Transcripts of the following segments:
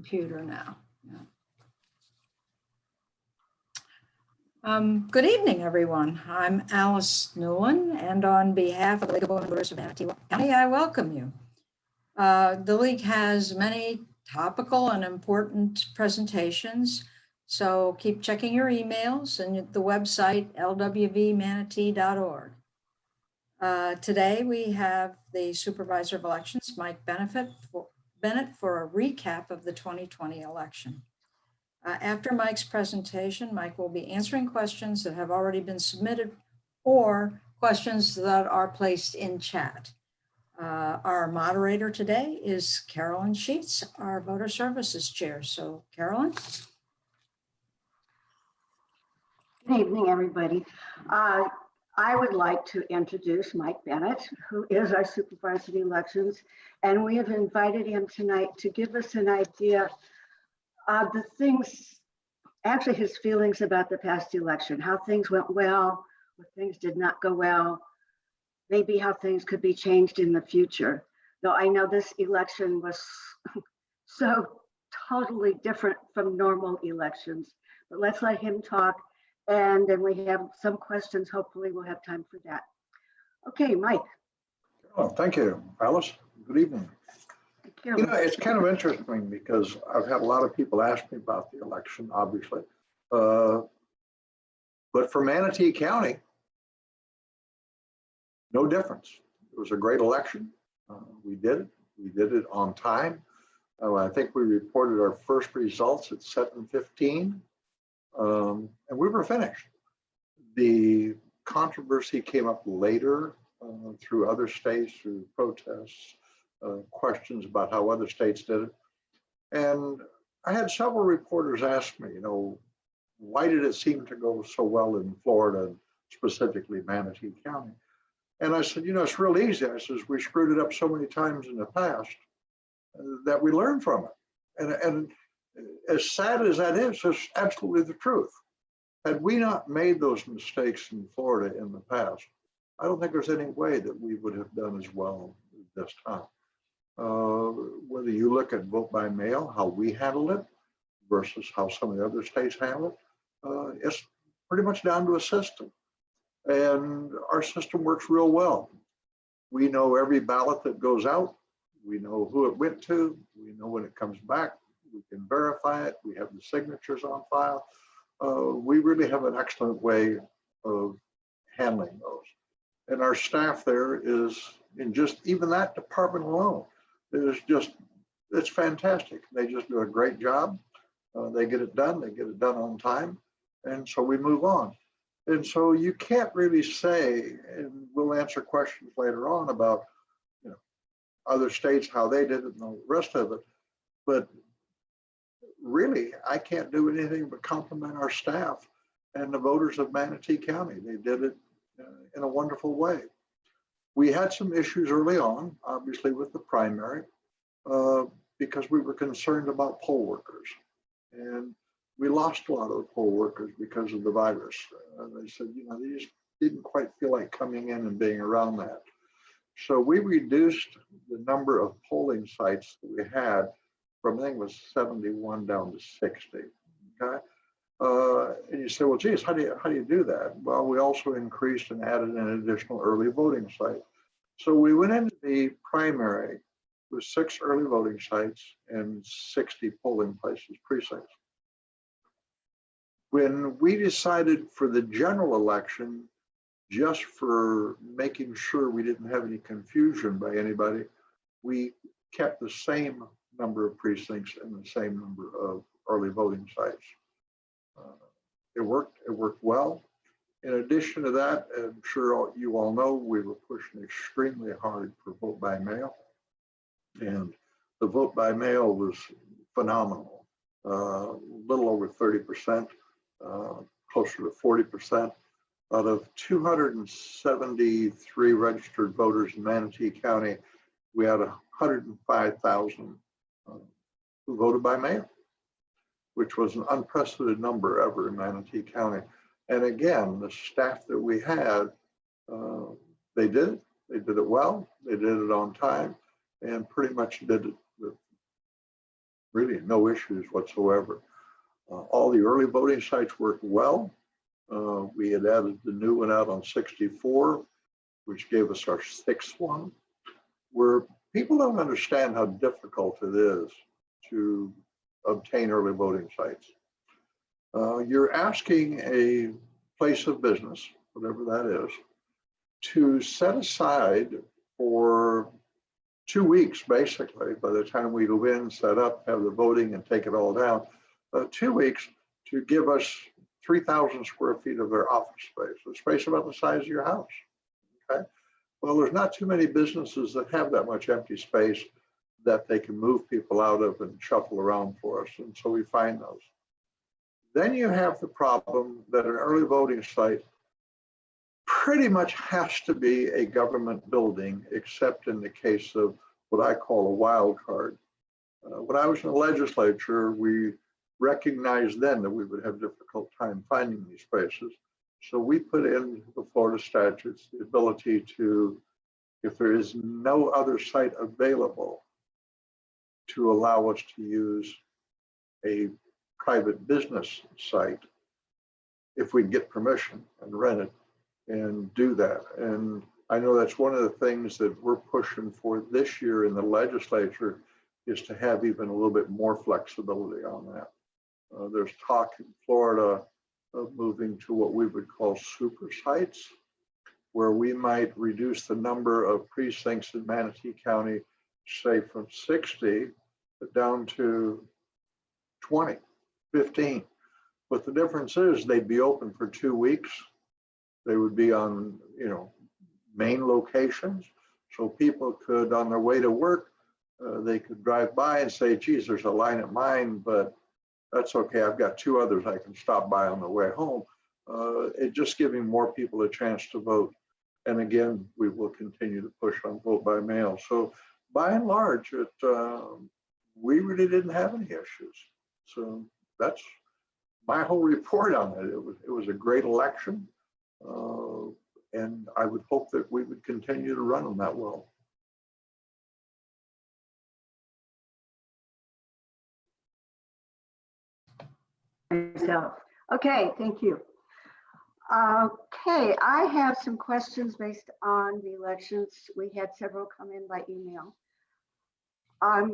computer now. Yeah. Good evening, everyone. I'm Alice Newland, and on behalf of the League of Women Voters of Manatee County, I welcome you. The League has many topical and important presentations, so keep checking your emails and the website lwvmanatee.org. Today we have the Supervisor of Elections, Mike Bennett, for a recap of the 2020 election. After Mike's presentation, Mike will be answering questions that have already been submitted or questions that are placed in chat. Our moderator today is Carolyn Sheets, our Voter Services Chair. So Carolyn. Good evening, everybody. I would like to introduce Mike Bennett, who is our Supervisor of Elections, and we have invited him tonight to give us an idea of the things, actually his feelings about the past election, how things went well, what things did not go well, maybe how things could be changed in the future. Though I know this election was so totally different from normal elections, but let's let him talk. And then we have some questions. Hopefully we'll have time for that. Okay, Mike. Oh, thank you, Alice. Good evening. You know, it's kind of interesting because I've had a lot of people ask me about the election, obviously. But for Manatee County, no difference. It was a great election. We did it. We did it on time. I think we reported our first results at 7:15. And we were finished. The controversy came up later through other states, through protests, questions about how other states did it. And I had several reporters ask me, you know, why did it seem to go so well in Florida, and specifically Manatee County? And I said, you know, it's real easy. I says, we screwed it up so many times in the past that we learned from it. And as sad as that is, it's absolutely the truth. Had we not made those mistakes in Florida in the past, I don't think there's any way that we would have done as well this time. Whether you look at vote by mail, how we handled it versus how some of the other states handle it, it's pretty much down to a system. And our system works real well. We know every ballot that goes out. We know who it went to. We know when it comes back. We can verify it. We have the signatures on file. We really have an excellent way of handling those. And our staff there is, in just even that department alone, is just, it's fantastic. They just do a great job. They get it done. They get it done on time. And so we move on. And so you can't really say, and we'll answer questions later on about, you know, other states, how they did it and all the rest of it. But really, I can't do anything but compliment our staff and the voters of Manatee County. They did it in a wonderful way. We had some issues early on, obviously with the primary, because we were concerned about poll workers. And we lost a lot of the poll workers because of the virus. They said, you know, they just didn't quite feel like coming in and being around that. So we reduced the number of polling sites that we had from, I think it was 71 down to 60, okay? And you say, well, geez, how do you do that? Well, we also increased and added an additional early voting site. So we went into the primary with 6 early voting sites and 60 polling places, precincts. When we decided for the general election, just for making sure we didn't have any confusion by anybody, we kept the same number of precincts and the same number of early voting sites. It worked well. In addition to that, I'm sure you all know, we were pushing extremely hard for vote by mail. And the vote by mail was phenomenal. A little over 30%, closer to 40%. Out of 273 registered voters in Manatee County, we had 105,000 who voted by mail, which was an unprecedented number ever in Manatee County. And again, the staff that we had, they did it well, they did it on time, and pretty much did it with really no issues whatsoever. All the early voting sites worked well. We had added the new one out on 64, which gave us our 6th one, where people don't understand how difficult it is to obtain early voting sites. You're asking a place of business, whatever that is, to set aside for 2 weeks, basically, by the time we go in, set up, have the voting and take it all down, 2 weeks to give us 3,000 square feet of their office space, a space about the size of your house. Okay. Well, there's not too many businesses that have that much empty space that they can move people out of and shuffle around for us. And so we find those. Then you have the problem that an early voting site pretty much has to be a government building, except in the case of what I call a wild card. When I was in the legislature, we recognized then that we would have difficult time finding these spaces. So we put in the Florida statutes the ability to, if there is no other site available, to allow us to use a private business site if we get permission and rent it and do that. And I know that's one of the things that we're pushing for this year in the legislature, is to have even a little bit more flexibility on that. There's talk in Florida of moving to what we would call super sites, where we might reduce the number of precincts in Manatee County, say from 60 down to 20, 15. But the difference is they'd be open for 2 weeks. They would be on, main locations. So people could, on their way to work, they could drive by and say, geez, there's a line at mine, but that's okay. I've got 2 others I can stop by on the way home. It just giving more people a chance to vote. And again, we will continue to push on vote by mail. So by and large, we really didn't have any issues. So that's my whole report on it. It was a great election. And I would hope that we would continue to run them that well. Okay, thank you. Okay, I have some questions based on the elections. We had several come in by email. I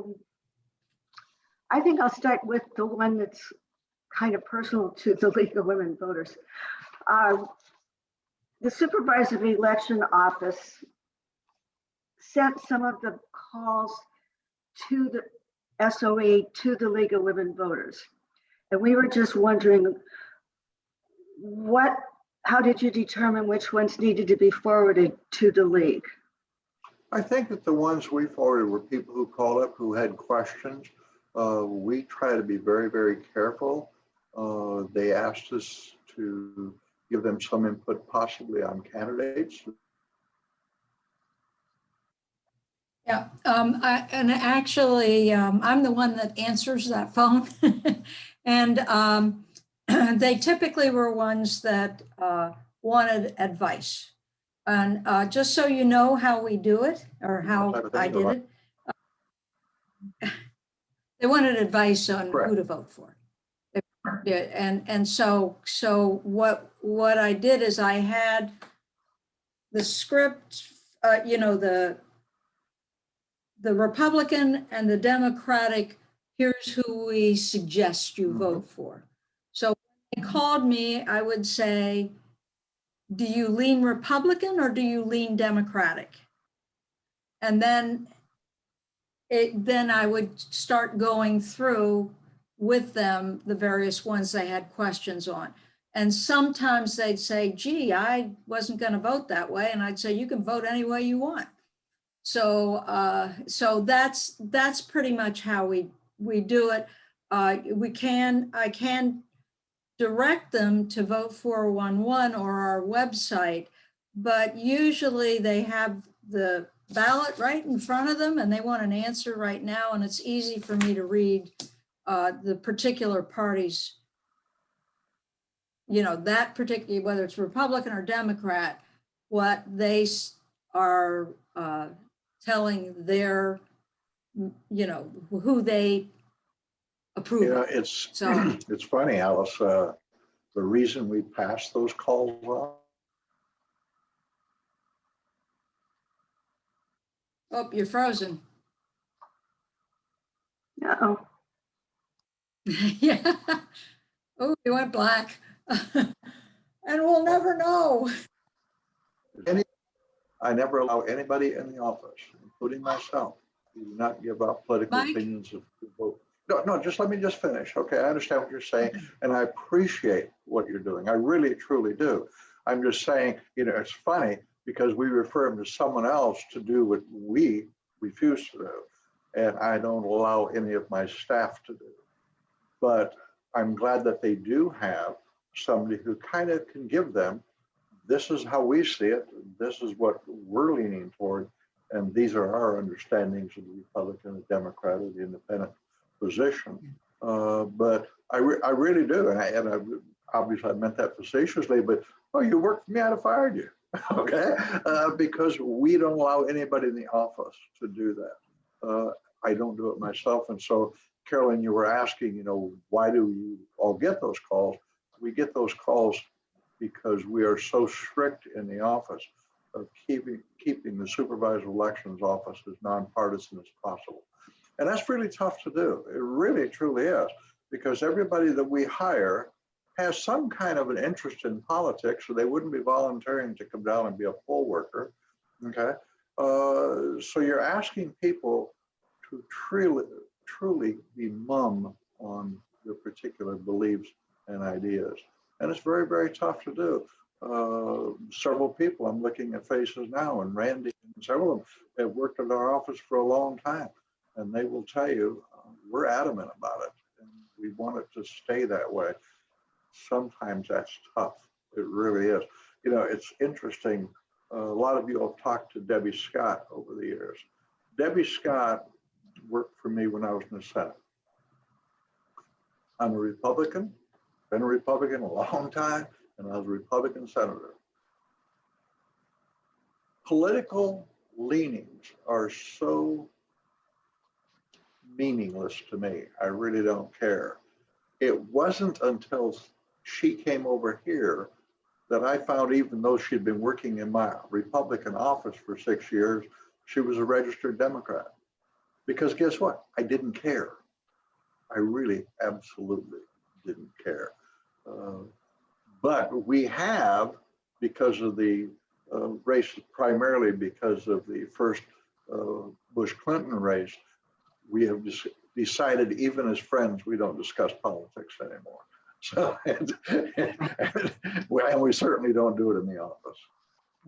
think I'll start with the one that's kind of personal to the League of Women Voters. The Supervisor of the Election Office sent some of the calls to the SOE to the League of Women Voters. And we were just wondering, how did you determine which ones needed to be forwarded to the League? I think that the ones we forwarded were people who called up who had questions. We try to be very, very careful. They asked us to give them some input possibly on candidates. Yeah, and actually, I'm the one that answers that phone. And they typically were ones that wanted advice. And just so you know how we do it, or how I did it, they wanted advice on who to vote for. And so what I did is I had the script, the Republican and the Democratic, here's who we suggest you vote for. So when they called me, I would say, do you lean Republican or do you lean Democratic? And then I would start going through with them the various ones they had questions on. And sometimes they'd say, gee, I wasn't going to vote that way. And I'd say, you can vote any way you want. So that's pretty much how we do it. I can direct them to Vote 411 or our website, but usually they have the ballot right in front of them and they want an answer right now. And it's easy for me to read the particular parties, that particular, whether it's Republican or Democrat, what they are telling their, who they approve You know, it. it's So, it's funny, Alice. The reason we pass those calls on, oh, you're frozen. Uh-oh. Yeah. Oh, you went black. And we'll never know. I never allow anybody in the office, including myself, to not give out political Mike? opinions of the vote. No, no, just let me just finish. Okay, I understand what you're saying, and I appreciate what you're doing. I really, truly do. I'm just saying, you know, it's funny because we refer them to someone else to do what we refuse to do, and I don't allow any of my staff to do. But I'm glad that they do have somebody who kind of can give them, this is how we see it, this is what we're leaning toward, and these are our understandings of the Republican, the Democrat, or the independent position. But I really do, and I obviously I meant that facetiously, but oh, you worked for me, I'd have fired you, okay? Because we don't allow anybody in the office to do that. I don't do it myself, and so Carolyn, you were asking, you know, why do you all get those calls? We get those calls because we are so strict in the office of keeping the supervisor elections office as nonpartisan as possible. And that's really tough to do. It really, truly is, because everybody that we hire has some kind of an interest in politics, so they wouldn't be volunteering to come down and be a poll worker, okay? So you're asking people to truly be mum on their particular beliefs and ideas. And it's very, very tough to do. Several people, I'm looking at faces now, and Randy and several of them have worked in our office for a long time. And they will tell you, we're adamant about it. And we want it to stay that way. Sometimes that's tough. It really is. You know, it's interesting. A lot of you have talked to Debbie Scott over the years. Debbie Scott worked for me when I was in the Senate. I'm a Republican, been a Republican a long time, and I was a Republican senator. Political leanings are so meaningless to me. I really don't care. It wasn't until she came over here that I found, even though she'd been working in my Republican office for 6 years, she was a registered Democrat. Because guess what? I didn't care. I really absolutely didn't care. But we have, because of the race, primarily because of the first Bush-Clinton race, we have decided, even as friends, we don't discuss politics anymore. So, and we certainly don't do it in the office.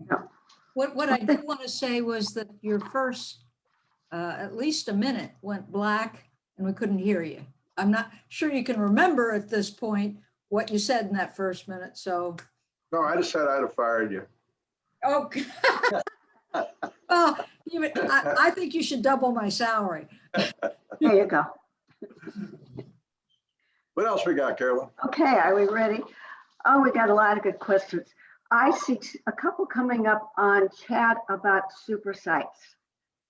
No. What I did want to say was that your first, at least a minute went black and we couldn't hear you. I'm not sure you can remember at this point what you said in that first minute, so. No, I just said I'd have fired you. Oh. Well, I think you should double my salary. There you go. What else we got, Carolyn? Okay, are we ready? Oh, we got a lot of good questions. I see a couple coming up on chat about super sites.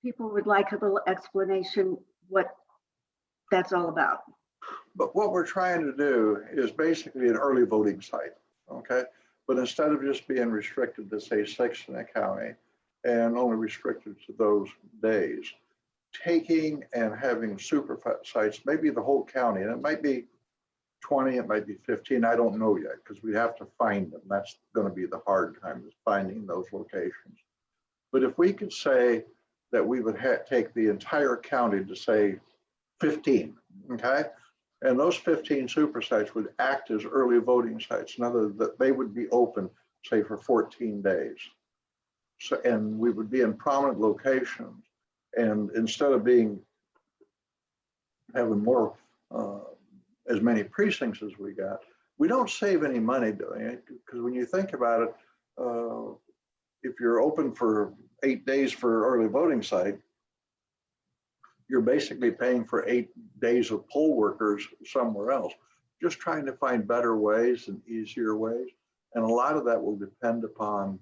People would like a little explanation what that's all about. But what we're trying to do is basically an early voting site, okay? But instead of just being restricted to, say, 6 in a county and only restricted to those days, taking and having super sites, maybe the whole county, and it might be 20, it might be 15, I don't know yet, because we have to find them. That's going to be the hard time, is finding those locations. But if we could say that we would take the entire county to, say, 15, okay? And those 15 super sites would act as early voting sites. In other words, that they would be open, say, for 14 days. So, and we would be in prominent locations. And instead of having more, as many precincts as we got, we don't save any money doing it, because when you think about it, if you're open for 8 days for early voting site, you're basically paying for 8 days of poll workers somewhere else. Just trying to find better ways and easier ways. And a lot of that will depend upon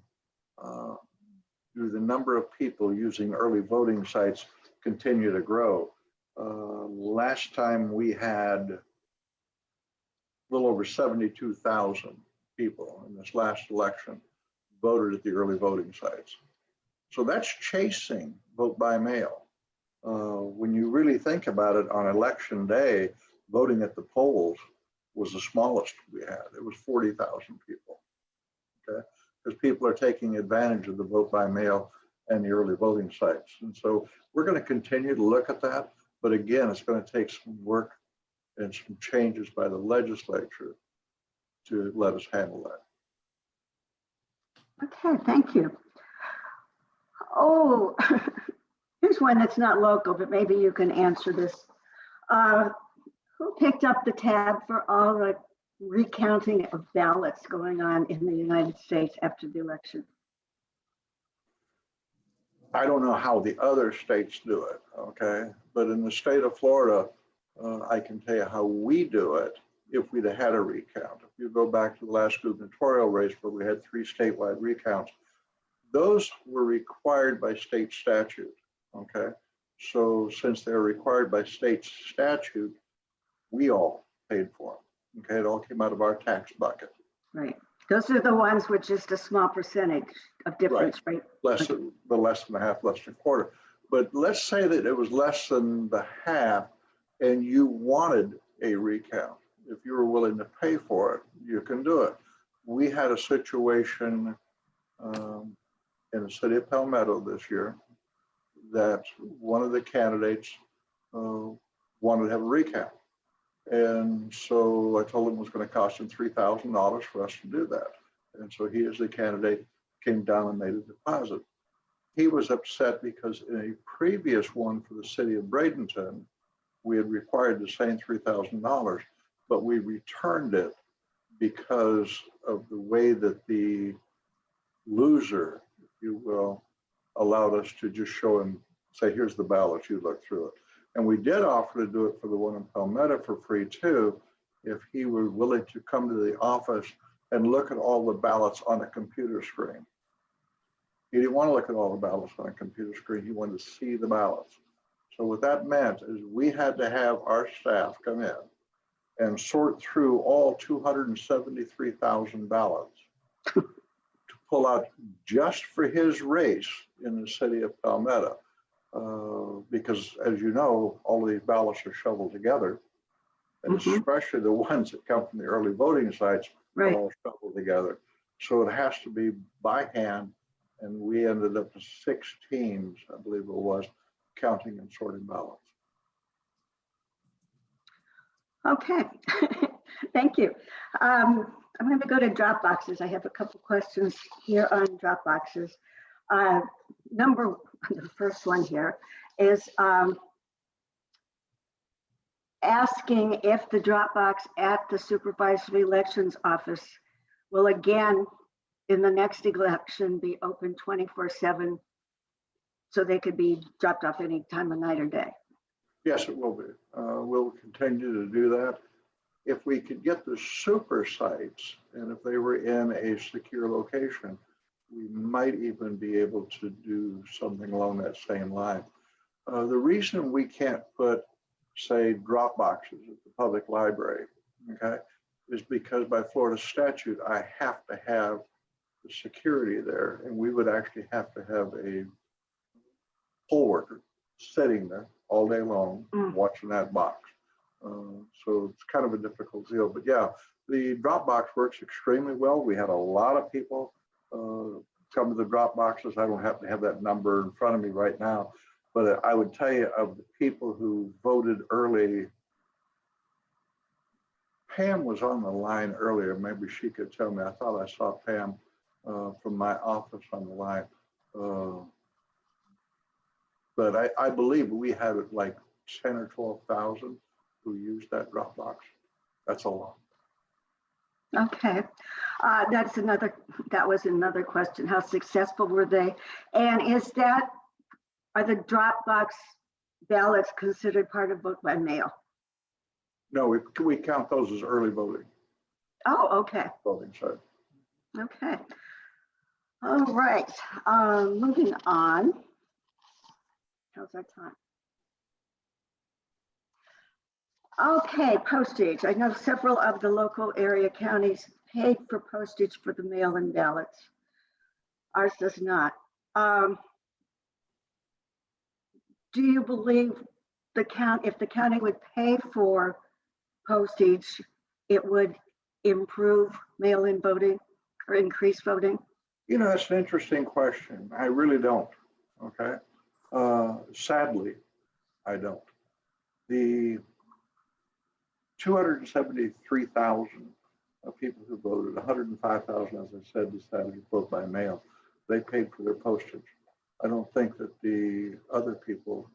do the number of people using early voting sites continue to grow. Last time we had a little over 72,000 people in this last election voted at the early voting sites. So that's chasing vote by mail. When you really think about it, on election day, voting at the polls was the smallest we had. It was 40,000 people, okay? Because people are taking advantage of the vote by mail and the early voting sites. And so we're going to continue to look at that. But again, it's going to take some work and some changes by the legislature to let us handle that. Okay, thank you. Oh, here's one that's not local, but maybe you can answer this. Who picked up the tab for all the recounting of ballots going on in the United States after the election? I don't know how the other states do it, okay? But in the state of Florida, I can tell you how we do it if we'd have had a recount. If you go back to the last gubernatorial race where we had 3 statewide recounts, those were required by state statute, okay? So since they're required by state statute, we all paid for them, okay? It all came out of our tax bucket. Right. Those are the ones with just a small percentage of difference, right? Less than a half, less than a quarter. But let's say that it was less than the half and you wanted a recount. If you were willing to pay for it, you can do it. We had a situation in the city of Palmetto this year that one of the candidates wanted to have a recount. And so I told him it was going to cost him $3,000 for us to do that. And so he, as the candidate, came down and made a deposit. He was upset because in a previous one for the city of Bradenton, we had required the same $3,000, but we returned it because of the way that the loser, if you will, allowed us to just show him, say, here's the ballot, you look through it. And we did offer to do it for the one in Palmetto for free too, if he were willing to come to the office and look at all the ballots on a computer screen. He didn't want to look at all the ballots on a computer screen. He wanted to see the ballots. So what that meant is we had to have our staff come in and sort through all 273,000 ballots to pull out just for his race in the city of Palmetto. Because as you know, all of these ballots are shoveled together, and especially the ones that come from the early voting sites are all shoveled together. So it has to be by hand, and we ended up with 6 teams, I believe it was, counting and sorting ballots. Okay, thank you. I'm going to go to drop boxes. I have a couple questions here on drop boxes. The first one here is asking if the drop box at the supervisory elections office will again in the next election be open 24/7 so they could be dropped off any time of night or day. Yes, it will be. We'll continue to do that. If we could get the super sites, and if they were in a secure location, we might even be able to do something along that same line. The reason we can't put, say, drop boxes at the public library, okay, is because by Florida statute, I have to have the security there, and we would actually have to have a poll worker sitting there all day long watching that box. So it's kind of a difficult deal, but yeah, the drop box works extremely well. We had a lot of people come to the drop boxes. I don't happen to have that number in front of me right now, but I would tell you of the people who voted early, Pam was on the line earlier. Maybe she could tell me. I thought I saw Pam from my office on the line. But I believe we had like 10 or 12,000 who used that drop box. That's a lot. Okay, that was another question. How successful were they? And are the drop box ballots considered part of vote by mail? No, we count those as early voting. Oh, okay. Voting, sorry. Okay. All right, moving on. How's our time? Okay, postage. I know several of the local area counties paid for postage for the mail-in ballots. Ours does not. Do you believe if the county would pay for postage, it would improve mail-in voting or increase voting? You know, that's an interesting question. I really don't. Okay. Sadly, I don't. The 273,000 people who voted, 105,000, as I said, decided to vote by mail. They paid for their postage. I don't think that the other people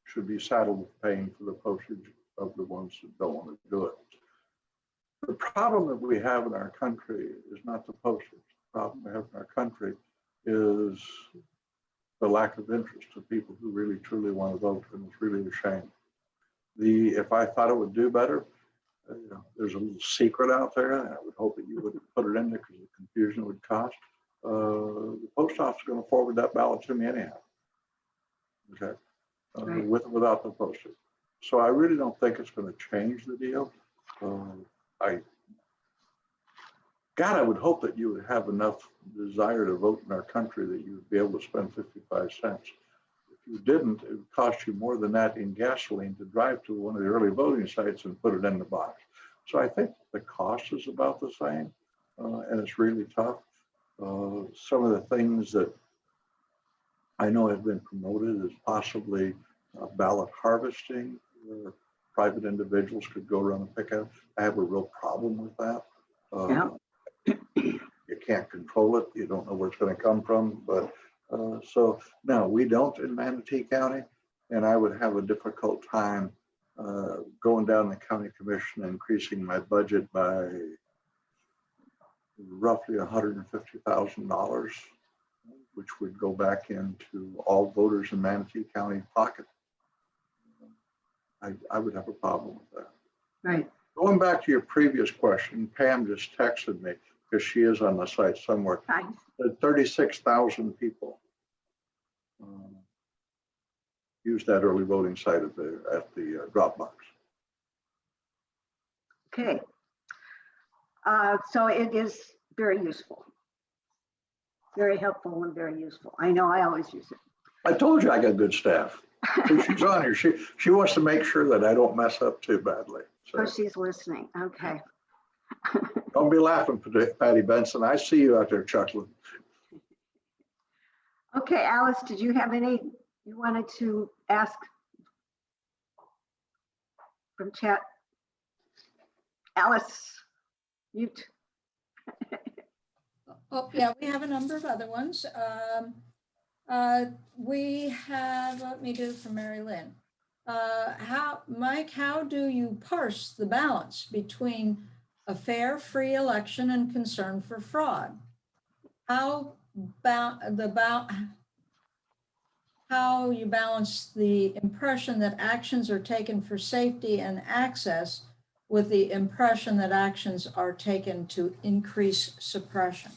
should be saddled with paying for the postage of the ones that don't want to do it. The problem that we have in our country is not the postage. The problem we have in our country is the lack of interest of people who really truly want to vote, and it's really a shame. If I thought it would do better, you know, there's a little secret out there, and I would hope that you wouldn't put it in there because the confusion it would cost. The post office is going to forward that ballot to me anyhow. Okay, Right. without the postage. So I really don't think it's going to change the deal. God, I would hope that you would have enough desire to vote in our country that you would be able to spend 55 cents. If you didn't, it would cost you more than that in gasoline to drive to one of the early voting sites and put it in the box. So I think the cost is about the same, and it's really tough. Some of the things that I know have been promoted is possibly ballot harvesting, where private individuals could go around and pick out. I have a real problem with that. Yeah. You can't control it. You don't know where it's going to come from. But so no, we don't in Manatee County, and I would have a difficult time going down the county commission and increasing my budget by roughly $150,000, which would go back into all voters in Manatee County pocket. I would have a problem with that. Right. Going back to your previous question, Pam just texted me because she is on the site somewhere. Hi. 36,000 people used that early voting site at the drop box. Okay. So it is very useful, very helpful and very useful. I know I always use it. I told you I got good staff. She's on here. She wants to make sure that I don't mess up too badly. So Oh, she's listening. Okay. don't be laughing, Patty Benson. I see you out there chuckling. Okay, Alice, did you have any you wanted to ask from chat? Alice, mute. Oh, yeah, we have a number of other ones. We have, let me do it from Mary Lynn. Mike, how do you parse the balance between a fair, free election and concern for fraud? How you balance the impression that actions are taken for safety and access with the impression that actions are taken to increase suppression?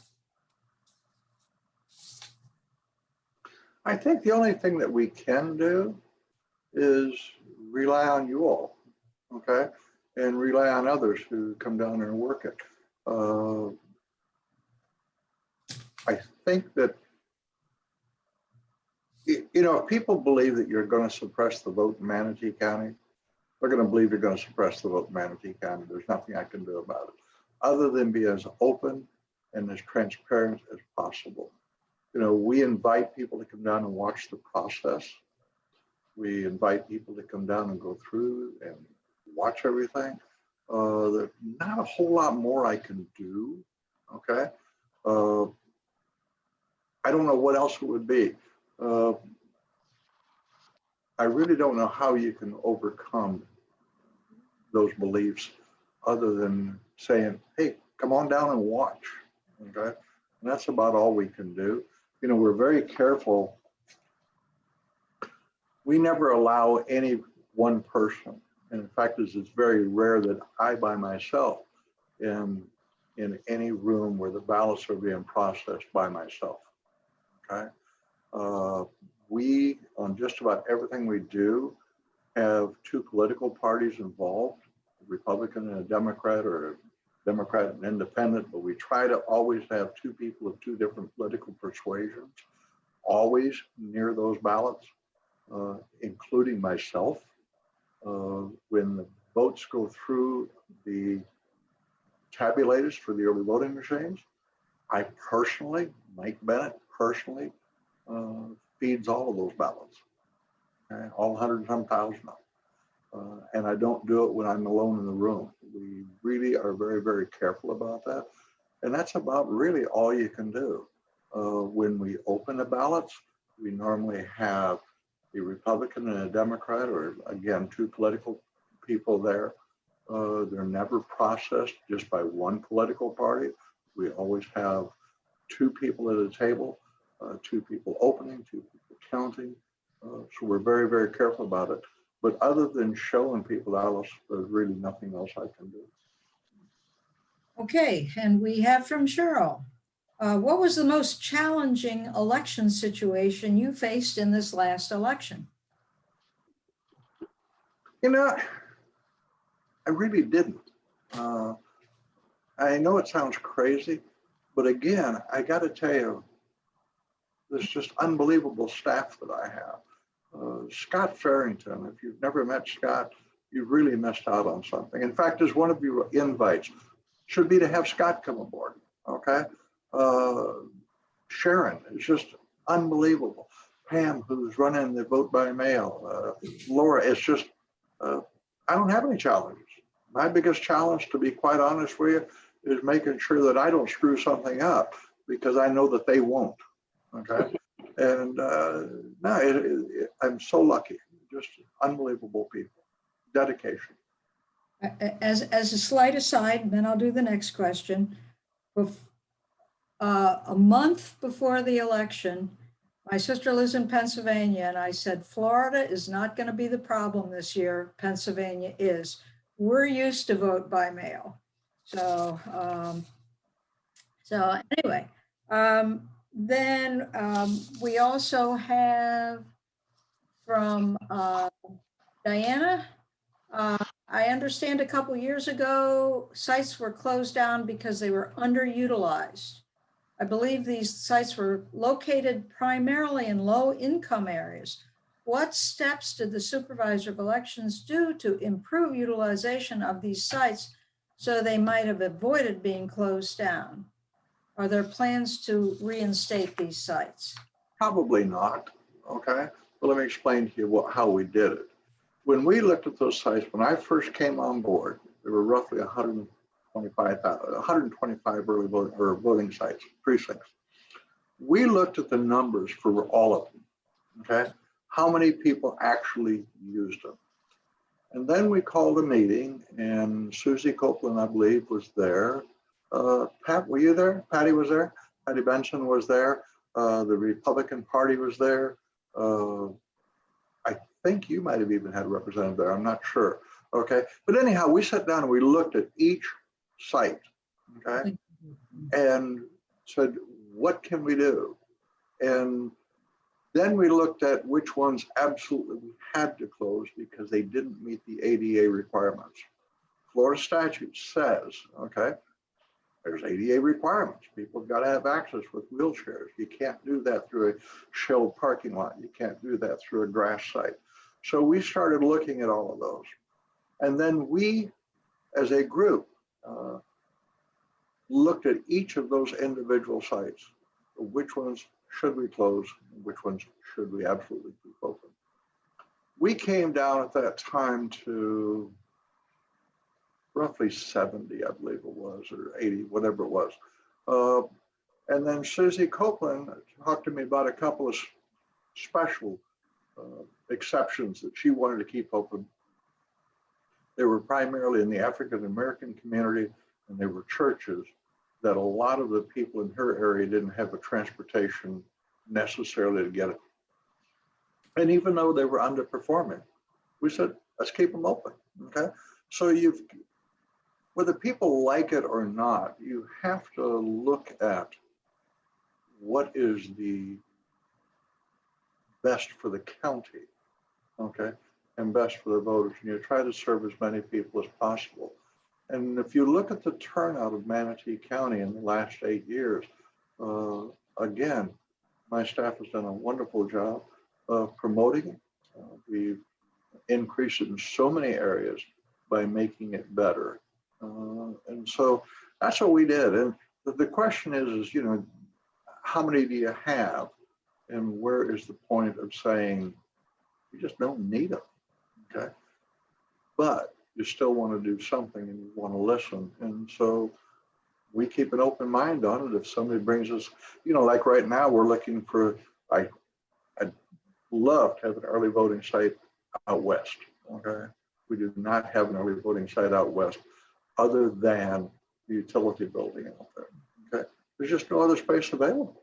I think the only thing that we can do is rely on you all, okay? And rely on others who come down and work it. I think that, you know, if people believe that you're going to suppress the vote in Manatee County, they're going to believe you're going to suppress the vote in Manatee County. There's nothing I can do about it other than be as open and as transparent as possible. You know, we invite people to come down and watch the process. We invite people to come down and go through and watch everything. There's not a whole lot more I can do, okay? I don't know what else it would be. I really don't know how you can overcome those beliefs other than saying, hey, come on down and watch, okay? And that's about all we can do. You know, we're very careful. We never allow any one person, and in fact, it's very rare that I by myself am in any room where the ballots are being processed by myself, okay? We, on just about everything we do, have two political parties involved, a Republican and a Democrat, or a Democrat and independent, but we try to always have two people of two different political persuasions, always near those ballots, including myself. When the votes go through the tabulators for the early voting machines, I personally, Mike Bennett personally, feeds all of those ballots, okay? All 100 and some thousand of them. And I don't do it when I'm alone in the room. We really are very, very careful about that. And that's about really all you can do. When we open the ballots, we normally have a Republican and a Democrat, or again, two political people there. They're never processed just by one political party. We always have two people at a table, two people opening, two people counting. So we're very, very careful about it. But other than showing people, Alice, there's really nothing else I can do. Okay, and we have from Cheryl. What was the most challenging election situation you faced in this last election? You know, I really didn't. I know it sounds crazy, but again, I got to tell you, there's just unbelievable staff that I have. Scott Farrington, if you've never met Scott, you've really missed out on something. In fact, as one of your invites should be to have Scott come aboard, okay? Sharon is just unbelievable. Pam, who's running the vote by mail. Laura, it's just, I don't have any challenges. My biggest challenge, to be quite honest with you, is making sure that I don't screw something up, because I know that they won't, okay? And I'm so lucky, just unbelievable people, dedication. As a slight aside, then I'll do the next question. A month before the election, my sister lives in Pennsylvania, and I said, Florida is not going to be the problem this year. Pennsylvania is. We're used to vote by mail. So, anyway, then we also have from Diana. I understand a couple years ago, sites were closed down because they were underutilized. I believe these sites were located primarily in low-income areas. What steps did the Supervisor of Elections do to improve utilization of these sites so they might have avoided being closed down? Are there plans to reinstate these sites? Probably not, okay? But let me explain to you how we did it. When we looked at those sites, when I first came on board, there were roughly 125 early voting sites, precincts. We looked at the numbers for all of them, okay? How many people actually used them. And then we called a meeting, and Susie Copeland, I believe, was there. Pat, were you there? Patty was there. Patty Benson was there. The Republican Party was there. I think you might have even had a representative there. I'm not sure. Okay. But anyhow, we sat down and we looked at each site, okay, and said, what can we do? And then we looked at which ones absolutely we had to close because they didn't meet the ADA requirements. Florida statute says, okay, there's ADA requirements. People have got to have access with wheelchairs. You can't do that through a shelled parking lot. You can't do that through a grass site. So we started looking at all of those. And then we, as a group, looked at each of those individual sites. Which ones should we close? Which ones should we absolutely keep open? We came down at that time to roughly 70, I believe it was, or 80, whatever it was. And then Susie Copeland talked to me about a couple of special exceptions that she wanted to keep open. They were primarily in the African American community, and they were churches that a lot of the people in her area didn't have a transportation necessarily to get it. And even though they were underperforming, we said, let's keep them open, okay? So whether people like it or not, you have to look at what is the best for the county, okay? and best for the voters, and you try to serve as many people as possible. And if you look at the turnout of Manatee County in the last 8 years, again, my staff has done a wonderful job of promoting it. We've increased it in so many areas by making it better. And so that's what we did. And the question is, you know, how many do you have? And where is the point of saying, you just don't need them, okay? But you still want to do something and you want to listen. And so we keep an open mind on it. If somebody brings us, you know, like right now, we're looking for, I'd love to have an early voting site out west, okay? We do not have an early voting site out west other than the utility building out there, okay? There's just no other space available.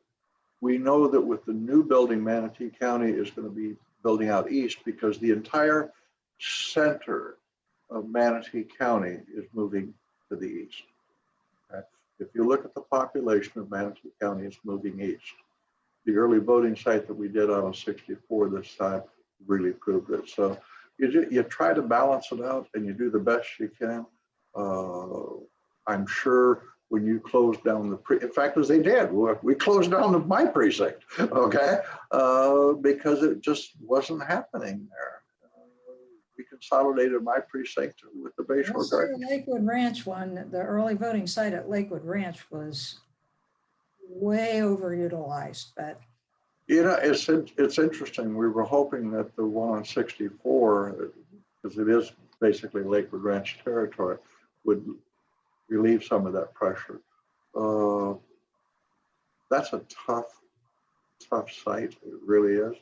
We know that with the new building, Manatee County is going to be building out east because the entire center of Manatee County is moving to the east. Okay? If you look at the population of Manatee County, it's moving east. The early voting site that we did out on 64 this time really proved it. So you try to balance it out and you do the best you can. I'm sure when you closed down in fact, as they did, we closed down my precinct, okay? Because it just wasn't happening there. We consolidated my precinct with the Bayshore Also, Garden. the Lakewood Ranch one, the early voting site at Lakewood Ranch was way overutilized, but. You know, it's interesting. We were hoping that the one on 64, because it is basically Lakewood Ranch territory, would relieve some of that pressure. That's a tough site. It really is.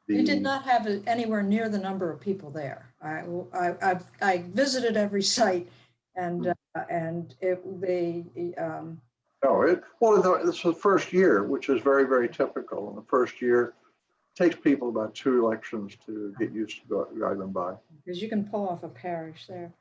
You did not have anywhere near the number of people there. I visited every site, and it's the first year, which is very, very typical. In the first year, it takes people about 2 elections to get used to driving by. Because you can pull off a parish there.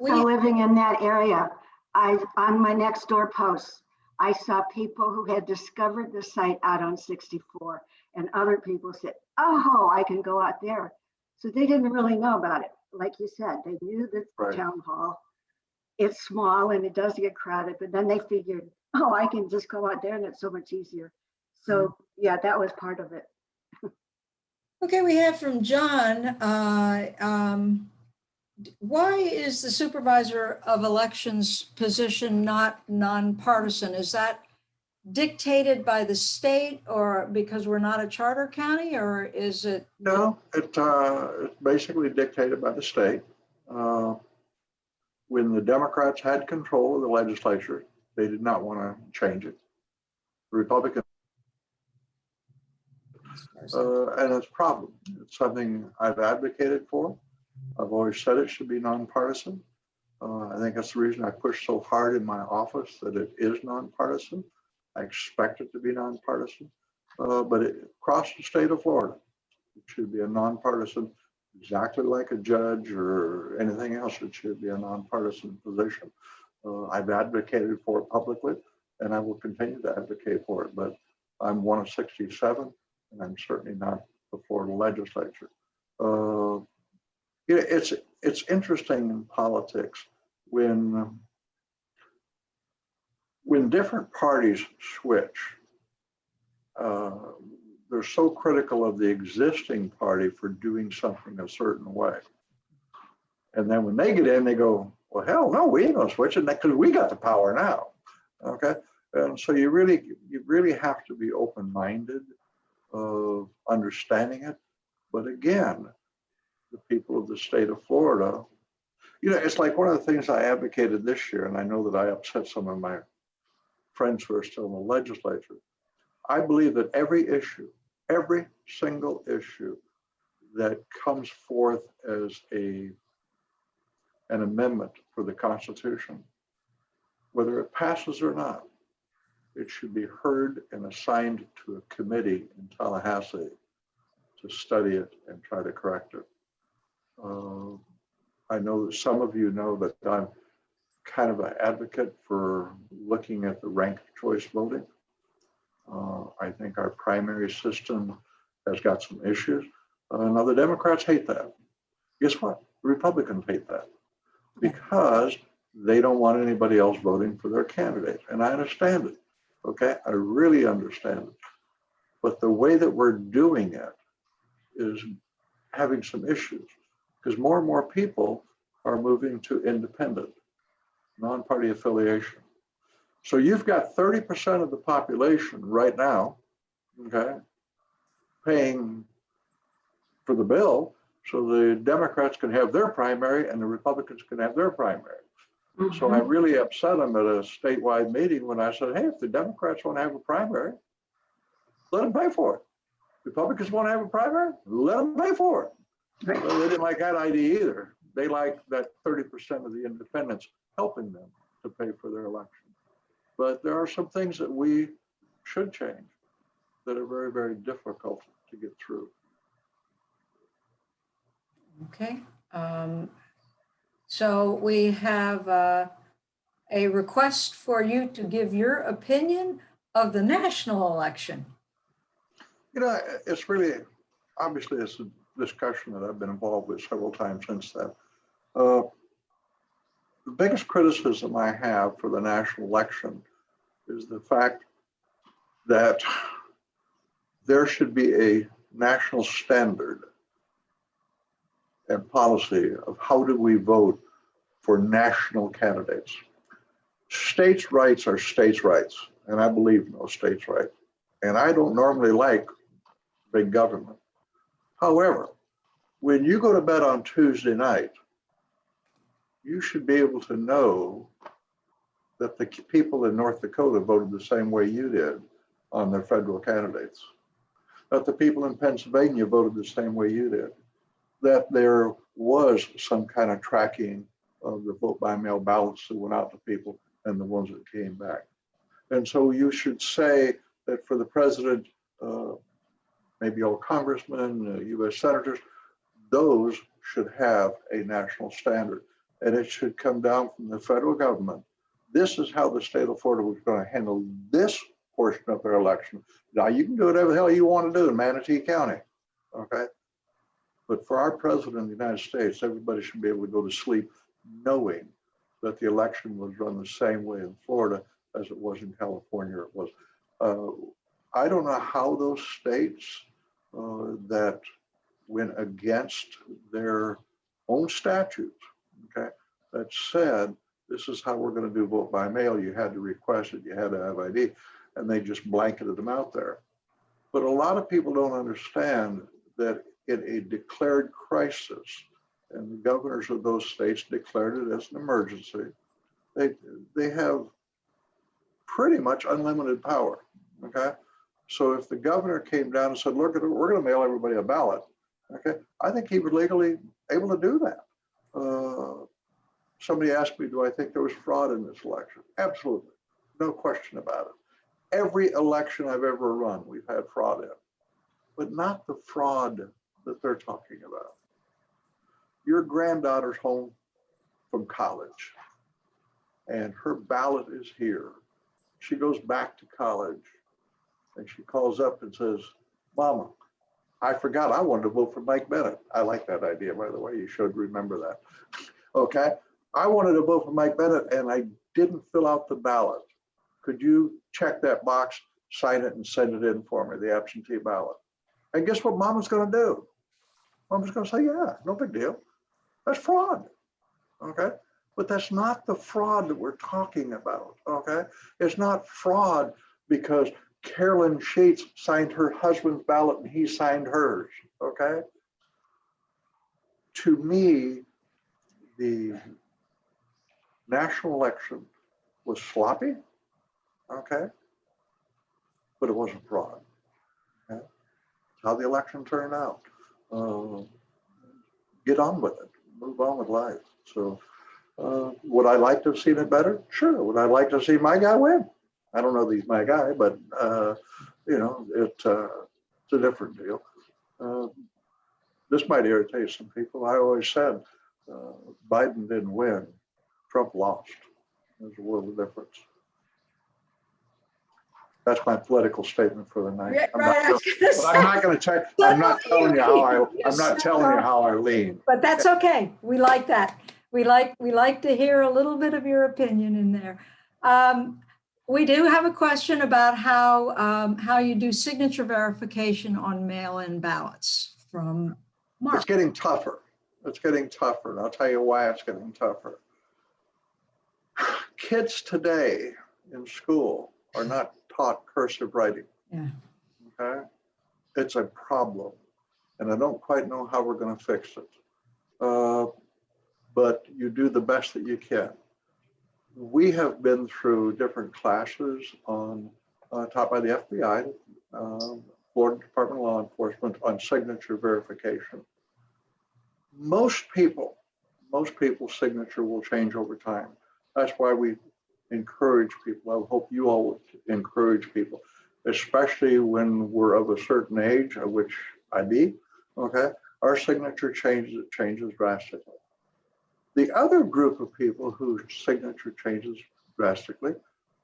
Living in that area, on my next door posts, I saw people who had discovered the site out on 64, and other people said, oh, I can go out there. So they didn't really know about it. Like you said, they knew that the town hall, it's small and it does get crowded, but then they figured, oh, I can just go out there and it's so much easier. So yeah, that was part of it. Okay, we have from John, why is the supervisor of elections position not nonpartisan? Is that dictated by the state or because we're not a charter county, or is it? No, it's basically dictated by the state. When the Democrats had control of the legislature, they did not want to change it. The Republicans, and it's a problem. It's something I've advocated for. I've always said it should be nonpartisan. I think that's the reason I push so hard in my office that it is nonpartisan. I expect it to be nonpartisan, but across the state of Florida, it should be a nonpartisan, exactly like a judge or anything else. It should be a nonpartisan position. I've advocated for it publicly, and I will continue to advocate for it. But I'm one of 67, and I'm certainly not the Florida legislature. It's interesting in politics when different parties switch. They're so critical of the existing party for doing something a certain way. And then when they get in, they go, well, hell no, we ain't gonna switch it because we got the power now, okay? And so you really have to be open-minded of understanding it. But again, the people of the state of Florida, you know, it's like one of the things I advocated this year, and I know that I upset some of my friends who are still in the legislature. I believe that every single issue that comes forth as an amendment for the Constitution, whether it passes or not, it should be heard and assigned to a committee in Tallahassee to study it and try to correct it. I know that some of you know that I'm kind of an advocate for looking at the ranked choice voting. I think our primary system has got some issues. Now, the Democrats hate that. Guess what? The Republicans hate that because they don't want anybody else voting for their candidate. And I understand it. Okay, I really understand it. But the way that we're doing it is having some issues because more and more people are moving to independent, non-party affiliation. So you've got 30% of the population right now, okay, paying for the bill so the Democrats can have their primary and the Republicans can have their primary. So I really upset them at a statewide meeting when I said, hey, if the Democrats want to have a primary, let them pay for it. Republicans want to have a primary, let them pay for it. Right. Well, they didn't like that idea either. They like that 30% of the independents helping them to pay for their election. But there are some things that we should change that are very, very difficult to get through. Okay. So we have a request for you to give your opinion of the national election. You know, it's really, obviously, it's a discussion that I've been involved with several times since then. The biggest criticism I have for the national election is the fact that there should be a national standard and policy of how do we vote for national candidates. States' rights are states' rights, and I believe no states' right. And I don't normally like big government. However, when you go to bed on Tuesday night, you should be able to know that the people in North Dakota voted the same way you did on their federal candidates, that the people in Pennsylvania voted the same way you did, that there was some kind of tracking of the vote by mail ballots that went out to people and the ones that came back. And so you should say that for the president, maybe all congressmen, US senators, those should have a national standard. And it should come down from the federal government. This is how the state of Florida was going to handle this portion of their election. Now you can do whatever the hell you want to do in Manatee County, okay? But for our president of the United States, everybody should be able to go to sleep knowing that the election was run the same way in Florida as it was in California. It was. I don't know how those states that went against their own statutes, okay, that said, this is how we're going to do vote by mail. You had to request it, you had to have ID, and they just blanketed them out there. But a lot of people don't understand that in a declared crisis, and the governors of those states declared it as an emergency, they have pretty much unlimited power, okay? So if the governor came down and said, look, we're going to mail everybody a ballot, okay, I think he was legally able to do that. Somebody asked me, do I think there was fraud in this election? Absolutely, no question about it. Every election I've ever run, we've had fraud in, but not the fraud that they're talking about. Your granddaughter's home from college and her ballot is here. She goes back to college and she calls up and says, Mama, I forgot I wanted to vote for Mike Bennett. I like that idea, by the way. You should remember that. Okay. I wanted to vote for Mike Bennett and I didn't fill out the ballot. Could you check that box, sign it, and send it in for me, the absentee ballot? And guess what Mama's going to do? Mama's going to say, yeah, no big deal. That's fraud. Okay. But that's not the fraud that we're talking about. Okay. It's not fraud because Carolyn Sheets signed her husband's ballot and he signed hers. Okay. To me, the national election was sloppy. Okay. But it wasn't fraud. Okay. How the election turned out. Get on with it. Move on with life. So would I like to have seen it better? Sure. Would I like to see my guy win? I don't know that he's my guy, but you know, it's a different deal. This might irritate some people. I always said Biden didn't win, Trump lost. There's a world of difference. That's my political statement for the night. Yeah, I'm right, I not, was gonna but say. I'm not going to tell. I'm not telling you how I. You I'm not said telling you that. how I lean. But that's okay. We like that. We like to hear a little bit of your opinion in there. We do have a question about how you do signature verification on mail-in ballots from It's Mark. getting tougher. It's getting tougher. And I'll tell you why it's getting tougher. Kids today in school are not taught cursive writing. Yeah. Okay. It's a problem. And I don't quite know how we're going to fix it. But you do the best that you can. We have been through different classes on taught by the FBI, Florida Department of Law Enforcement, on signature verification. Most people's signature will change over time. That's why we encourage people. I hope you all would encourage people, especially when we're of a certain age, of which I be, okay? Our signature changes drastically. The other group of people whose signature changes drastically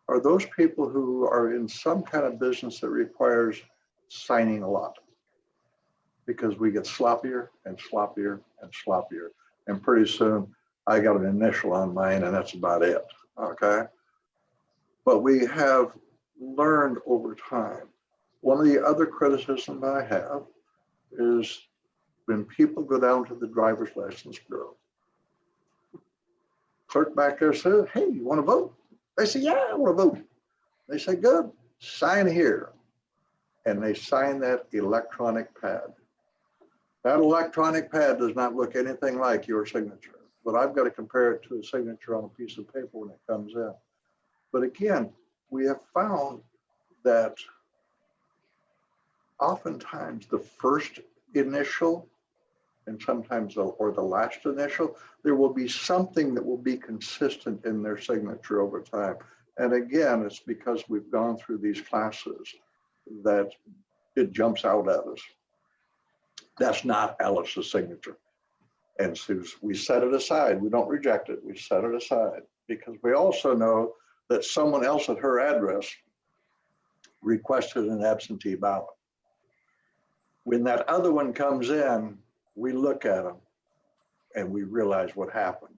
are those people who are in some kind of business that requires signing a lot, because we get sloppier and sloppier and sloppier. And pretty soon I got an initial on mine and that's about it, okay? But we have learned over time. One of the other criticisms I have is when people go down to the driver's license bureau, clerk back there says, hey, you want to vote? They say, yeah, I want to vote. They say, good, sign here. And they sign that electronic pad. That electronic pad does not look anything like your signature, but I've got to compare it to a signature on a piece of paper when it comes in. But again, we have found that oftentimes the first initial and sometimes or the last initial, there will be something that will be consistent in their signature over time. And again, it's because we've gone through these classes that it jumps out at us. That's not Alice's signature. And so we set it aside. We don't reject it. We set it aside because we also know that someone else at her address requested an absentee ballot. When that other one comes in, we look at them and we realize what happened.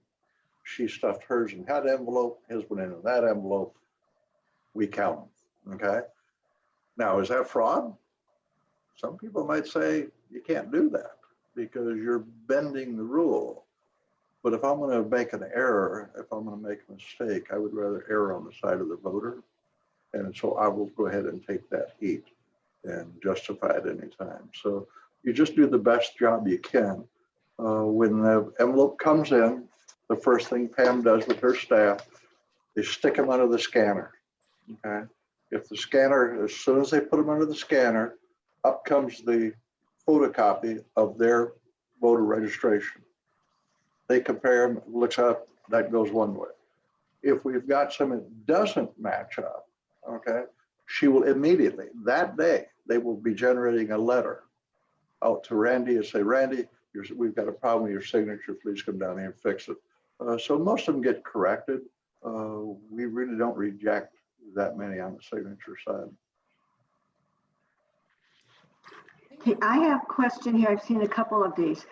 She stuffed hers in that envelope, his went into that envelope. We count them, okay? Now, is that fraud? Some people might say you can't do that because you're bending the rule. But if I'm going to make an error, if I'm going to make a mistake, I would rather err on the side of the voter. And so I will go ahead and take that heat and justify it anytime. So you just do the best job you can. When the envelope comes in, the first thing Pam does with her staff is stick them under the scanner, okay? If the scanner, as soon as they put them under the scanner, up comes the photocopy of their voter registration. They compare them, looks up, that goes one way. If we've got some that doesn't match up, okay, she will immediately, that day, they will be generating a letter out to Randy and say, Randy, we've got a problem with your signature, please come down here and fix it. So most of them get corrected. We really don't reject that many on the signature side. Okay, I have a question here. I've seen a couple of these.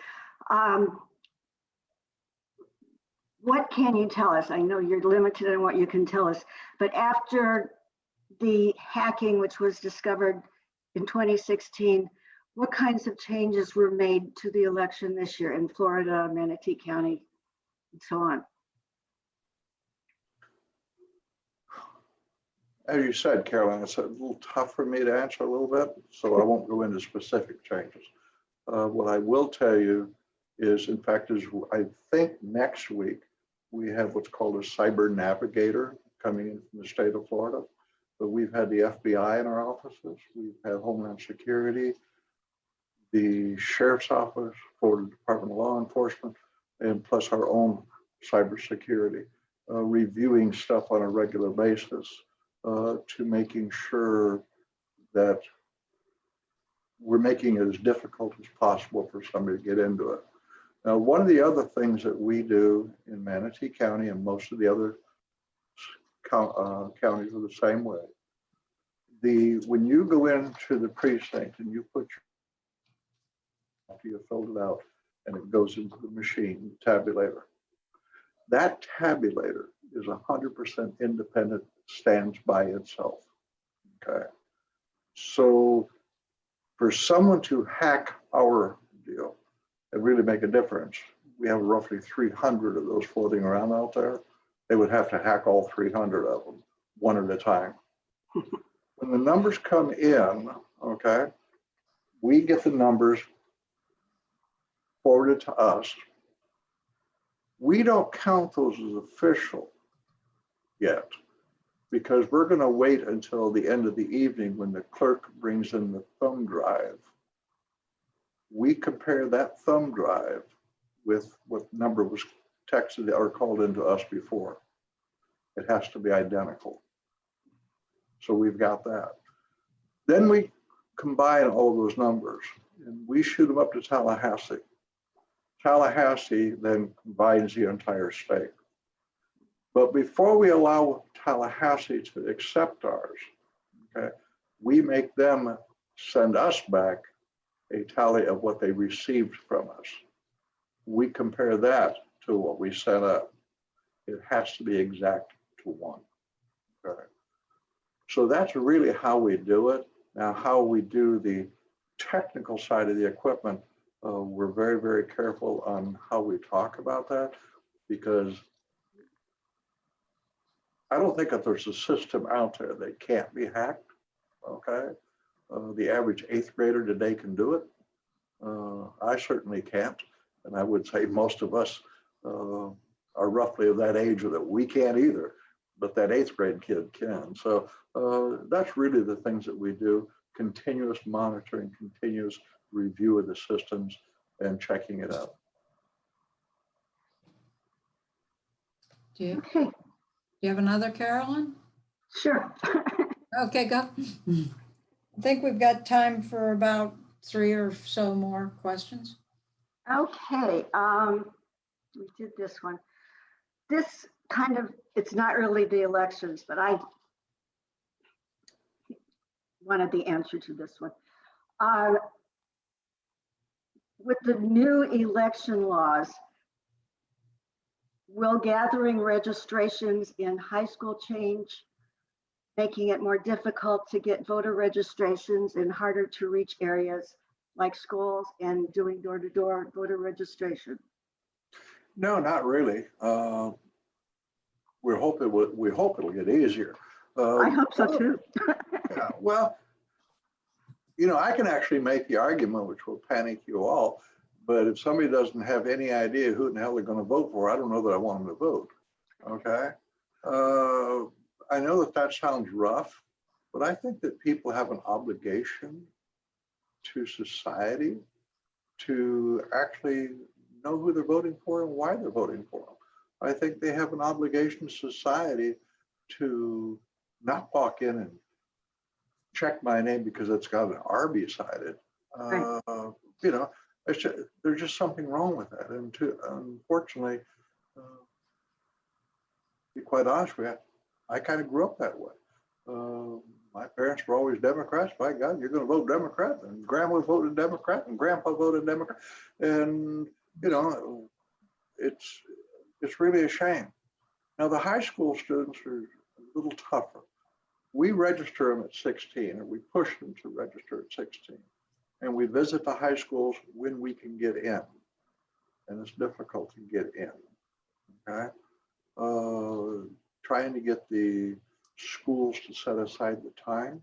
What can you tell us? I know you're limited on what you can tell us, but after the hacking, which was discovered in 2016, what kinds of changes were made to the election this year in Florida, Manatee County, and so on? As you said, Caroline, it's a little tough for me to answer a little bit, so I won't go into specific changes. What I will tell you is, in fact, I think next week we have what's called a cyber navigator coming in from the state of Florida. But we've had the FBI in our offices, we've had Homeland Security, the Sheriff's Office, Florida Department of Law Enforcement, and plus our own cybersecurity, reviewing stuff on a regular basis to making sure that we're making it as difficult as possible for somebody to get into it. Now, one of the other things that we do in Manatee County and most of the other counties are the same way. when you go into the precinct and you put you filled it out and it goes into the machine tabulator, that tabulator is 100% independent, stands by itself. Okay. So for someone to hack our deal and really make a difference, we have roughly 300 of those floating around out there. They would have to hack all 300 of them one at a time. When the numbers come in, okay, we get the numbers forwarded to us. We don't count those as official yet, because we're going to wait until the end of the evening when the clerk brings in the thumb drive. We compare that thumb drive with what number was texted or called into us before. It has to be identical. So we've got that. Then we combine all those numbers and we shoot them up to Tallahassee. Tallahassee then combines the entire state. But before we allow Tallahassee to accept ours, okay, we make them send us back a tally of what they received from us. We compare that to what we set up. It has to be exact to one. Okay. So that's really how we do it. Now, how we do the technical side of the equipment, we're very, very careful on how we talk about that, because I don't think that there's a system out there that can't be hacked. Okay. The average 8th grader today can do it. I certainly can't. And I would say most of us are roughly of that age that we can't either, but that 8th grade kid can. So that's really the things that we do: continuous monitoring, continuous review of the systems, and checking it out. Do you have another, Carolyn? Sure. Okay, go. I think we've got time for about 3 or so more questions. Okay, we did this one. This kind of, it's not really the elections, but I wanted the answer to this one. With the new election laws, will gathering registrations in high school change, making it more difficult to get voter registrations in harder to reach areas like schools and doing door-to-door voter registration? No, not really. We hope it'll get easier. I hope so too. Yeah, well, you know, I can actually make the argument, which will panic you all, but if somebody doesn't have any idea who in the hell they're going to vote for, I don't know that I want them to vote. Okay. I know that sounds rough, but I think that people have an obligation to society to actually know who they're voting for and why they're voting for them. I think they have an obligation to society to not walk in and check my name because it's got an R beside it. Right. You know, there's just something wrong with that. And unfortunately, to be quite honest with you, I kind of grew up that way. My parents were always Democrats. By God, you're going to vote Democrat, and Grandma voted Democrat, and Grandpa voted Democrat, and you know, it's really a shame. Now the high school students are a little tougher. We register them at 16, or we push them to register at 16, and we visit the high schools when we can get in, and it's difficult to get in. Okay. Trying to get the schools to set aside the time.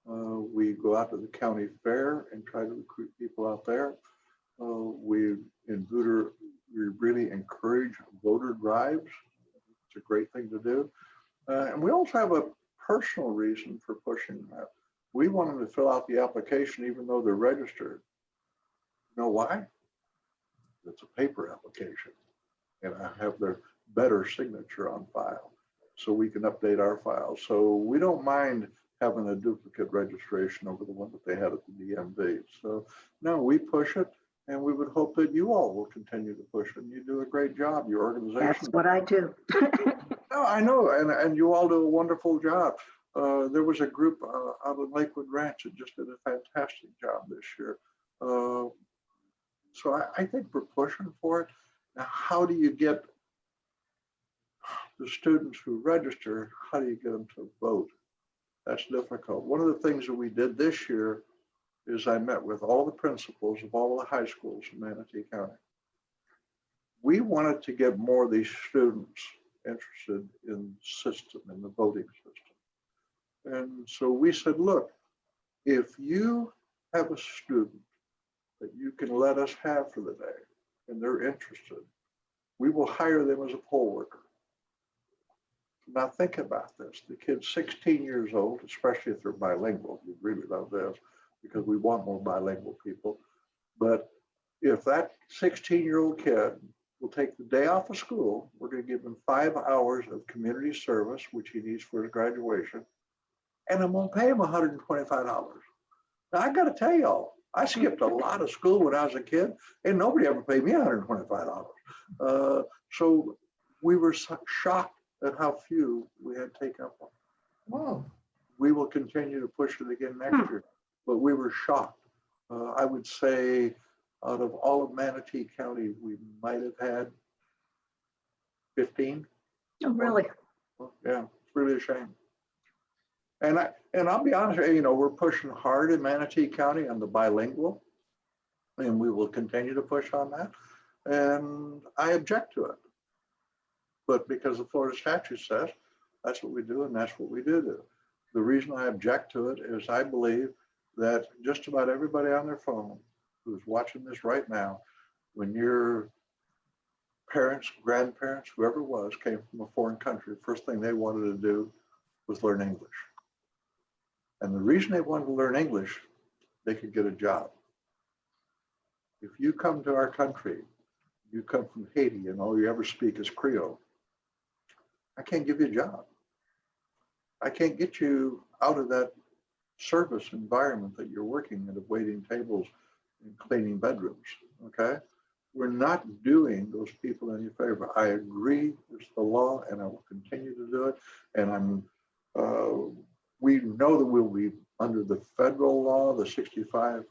We go out to the county fair and try to recruit people out there. We really encourage voter drives. It's a great thing to do. And we also have a personal reason for pushing that. We want them to fill out the application even though they're registered. You know why? It's a paper application, and I have their better signature on file, so we can update our files. So we don't mind having a duplicate registration over the one that they had at the DMV. So no, we push it, and we would hope that you all will continue to push it. And you do a great job, your organization. That's what I do. No, I know, and you all do a wonderful job. There was a group out of Lakewood Ranch that just did a fantastic job this year. So I think we're pushing for it. Now, how do you get the students who register, how do you get them to vote? That's difficult. One of the things that we did this year is I met with all the principals of all the high schools in Manatee County. We wanted to get more of these students interested in the system, in the voting system. And so we said, look, if you have a student that you can let us have for the day and they're interested, we will hire them as a poll worker. Now think about this. The kid's 16 years old, especially if they're bilingual. We really love this because we want more bilingual people. But if that 16-year-old kid will take the day off of school, we're going to give him 5 hours of community service, which he needs for his graduation, and I'm going to pay him $125. Now I got to tell y'all, I skipped a lot of school when I was a kid, and nobody ever paid me $125. So we were shocked at how few we had taken up on. Whoa. We will continue to push it again next year, but we were shocked. I would say out of all of Manatee County, we might have had 15. Oh, really? Yeah, it's really a shame. And I'll be honest, we're pushing hard in Manatee County on the bilingual, and we will continue to push on that. And I object to it. But because the Florida statute says that's what we do, and that's what we do. The reason I object to it is I believe that just about everybody on their phone who's watching this right now, when your parents, grandparents, whoever it was, came from a foreign country, first thing they wanted to do was learn English. And the reason they wanted to learn English, they could get a job. If you come to our country, you come from Haiti and all you ever speak is Creole, I can't give you a job. I can't get you out of that service environment that you're working in, of waiting tables and cleaning bedrooms, okay? We're not doing those people any favor. I agree, it's the law, and I will continue to do it. And we know that we'll be under the federal law, the 65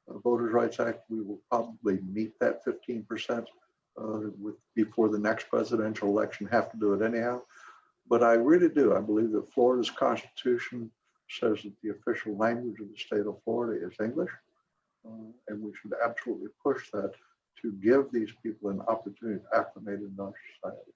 Voters' Rights Act, we will probably meet that 15% before the next presidential election, have to do it anyhow. But I really do. I believe that Florida's Constitution says that the official language of the state of Florida is English. And we should absolutely push that to give these people an opportunity to acclimate in our society.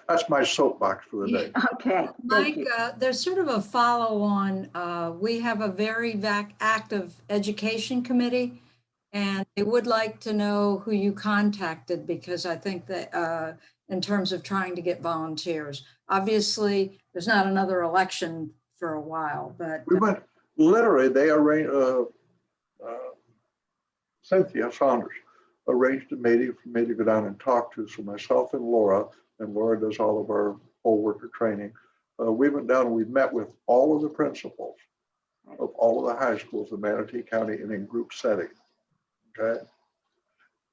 That's my soapbox for the day. Okay. Mike, there's sort of a follow-on. We have a very active education committee, and they would like to know who you contacted, because I think that in terms of trying to get volunteers, obviously there's not another election for a while, but we went literally. They arranged. Cynthia Saunders arranged a meeting for me to go down and talk to. So myself and Laura does all of our poll worker training. We went down and we met with all of the principals of all of the high schools in Manatee County in a group setting. Okay.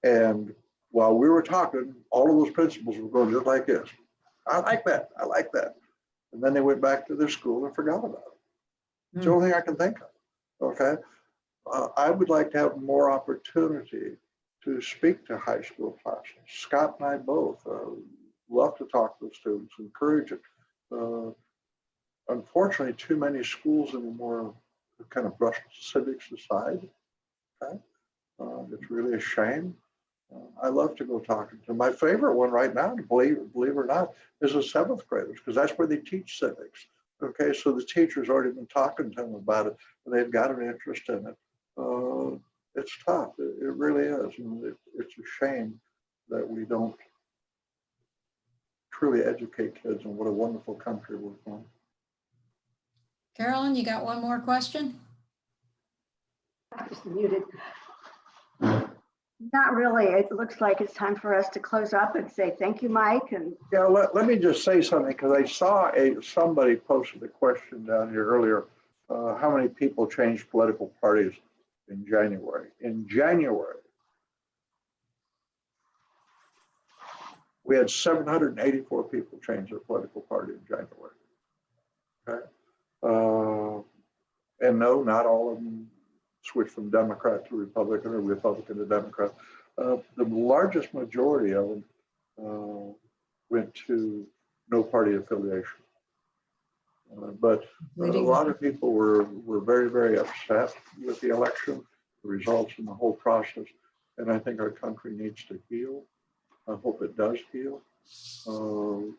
And while we were talking, all of those principals were going just like this. I like that. I like that. And then they went back to their school and forgot about it. It's the only thing I can think of. Okay. I would like to have more opportunity to speak to high school classes. Scott and I both love to talk to the students, encourage it. Unfortunately, too many schools anymore kind of brush civics aside. Okay? It's really a shame. I love to go talking to them. My favorite one right now, believe it or not, is the 7th graders, because that's where they teach civics. Okay, so the teacher's already been talking to them about it, and they've got an interest in it. It's tough. It really is. And it's a shame that we don't truly educate kids on what a wonderful country we're from. Carolyn, you got one more question? Just muted. Not really. It looks like it's time for us to close up and say thank you, Mike. And yeah, let me just say something, because I saw somebody posted a question down here earlier. How many people changed political parties in January? In January, we had 784 people change their political party in January. Okay. And no, not all of them switched from Democrat to Republican or Republican to Democrat. The largest majority of them went to no party affiliation. But a lot of people were very, very upset with the election, the results, and the whole process. And I think our country needs to heal. I hope it does heal. You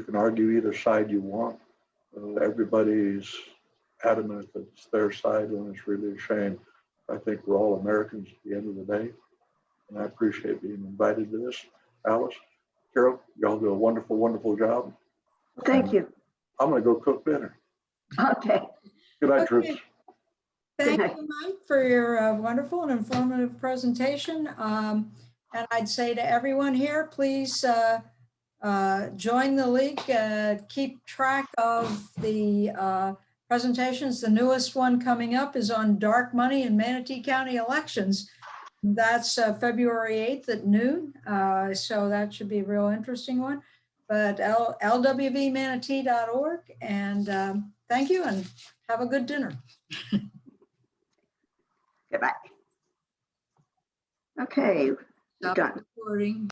can argue either side you want. Everybody's adamant that it's their side, and it's really a shame. I think we're all Americans at the end of the day, and I appreciate being invited to this. Alice, Carol, y'all do a wonderful, wonderful job. Thank you. I'm going to go cook dinner. Okay. Good night, Okay. troops. Thank Good night. you, Mike, for your wonderful and informative presentation. And I'd say to everyone here, please join the league, keep track of the presentations. The newest one coming up is on dark money in Manatee County elections. That's February 8th at noon. So that should be a real interesting one. But lwvmanatee.org. And thank you and have a good dinner. Goodbye. Okay, we're Stop done. recording.